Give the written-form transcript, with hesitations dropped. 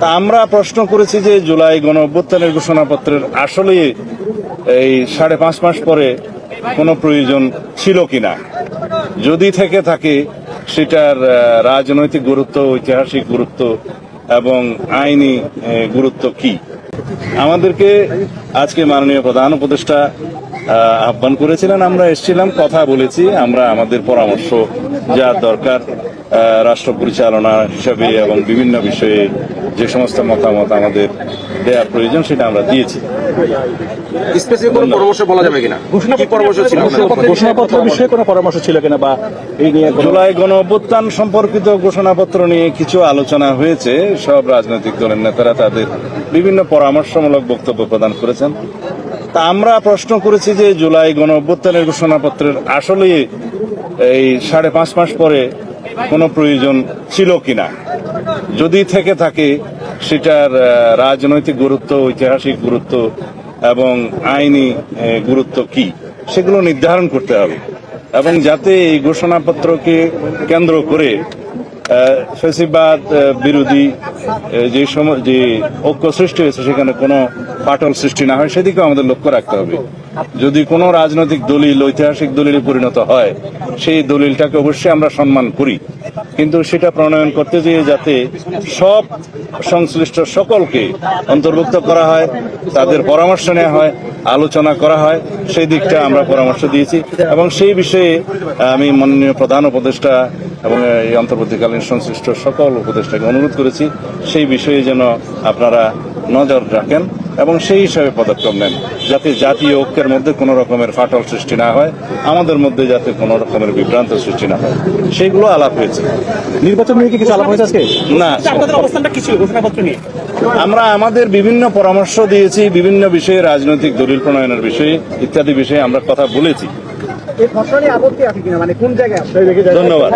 তা আমরা প্রশ্ন করেছি যে জুলাই গণ অভ্যুত্থানের ঘোষণাপত্রের আসলে এই 5.5 মাস পরে কোনো প্রয়োজন ছিল কিনা, যদি থেকে থাকে সেটার রাজনৈতিক গুরুত্ব, ঐতিহাসিক গুরুত্ব এবং আইনি গুরুত্ব কি। আমাদেরকে আজকে মাননীয় প্রধান উপদেষ্টা আহ্বান করেছিলেন, আমরা এসেছিলাম, কথা বলেছি, আমরা আমাদের পরামর্শ যা দরকার রাষ্ট্র পরিচালনা হিসাবে এবং বিভিন্ন বিষয়ে যে সমস্ত মতামত আমাদের দেওয়া প্রয়োজন সেটা আমরা দিয়েছি। ঘোষণাপত্র বিষয়ে কোনো পরামর্শ ছিল কিনা বা এই নিয়ে জুলাই গণ অভ্যুত্থান সম্পর্কিত ঘোষণাপত্র নিয়ে কিছু আলোচনা হয়েছে। সব রাজনৈতিক দলের নেতারা তাদের বিভিন্ন পরামর্শমূলক বক্তব্য প্রদান করেছেন। তা আমরা প্রশ্ন করেছি যে জুলাই গণ অভ্যুত্থানের ঘোষণাপত্রের আসলে এই 5.5 মাস পরে কোনো প্রয়োজন ছিল কিনা, যদি থেকে থাকে সেটার রাজনৈতিক গুরুত্ব, ঐতিহাসিক গুরুত্ব এবং আইনি গুরুত্ব কি, সেগুলো নির্ধারণ করতে হবে। এবং যাতে এই ঘোষণাপত্রকে কেন্দ্র করে ফ্যাসিবাদ বিরোধী যে ঐক্য সৃষ্টি হয়েছে সেখানে কোনো ফাটল সৃষ্টি না হয় সেদিকেও আমাদের লক্ষ্য রাখতে হবে। যদি কোনো রাজনৈতিক দলিল ঐতিহাসিক দলিলে পরিণত হয় সেই দলিলটাকে অবশ্যই আমরা সম্মান করি, কিন্তু সেটা প্রণয়ন করতে গিয়ে যাতে সব সংশ্লিষ্ট সকলকে অন্তর্ভুক্ত করা হয়, তাদের পরামর্শ নেওয়া হয়, আলোচনা করা হয়, সেই দিকটা আমরা পরামর্শ দিয়েছি। এবং সেই বিষয়ে আমি মাননীয় প্রধান উপদেষ্টা এবং এই অন্তর্বর্তীকালীন সংশ্লিষ্ট সকল উপদেষ্টাকে অনুরোধ করেছি সেই বিষয়ে যেন আপনারা নজর রাখেন এবং সেই হিসাবে পদক্ষেপ নেন, যাতে জাতীয় ঐক্যের মধ্যে কোনো রকমের ফাটল সৃষ্টি না হয়, আমাদের মধ্যে যাতে কোনো রকমের বিভ্রান্ত সৃষ্টি না হয়, সেইগুলো আলাপ হয়েছে। নির্বাচন নিয়ে কি কিছু আলাপ হয়েছে আজকে? না, অবস্থানটা কি ছিল ঘোষণাপত্র নিয়ে? আমরা আমাদের বিভিন্ন পরামর্শ দিয়েছি, বিভিন্ন বিষয়ে, রাজনৈতিক দলিল প্রণয়নের বিষয়ে ইত্যাদি বিষয়ে আমরা কথা বলেছি। এই ঘটনা নিয়ে আপত্তি আছে কিনা, মানে কোন জায়গায়? ধন্যবাদ।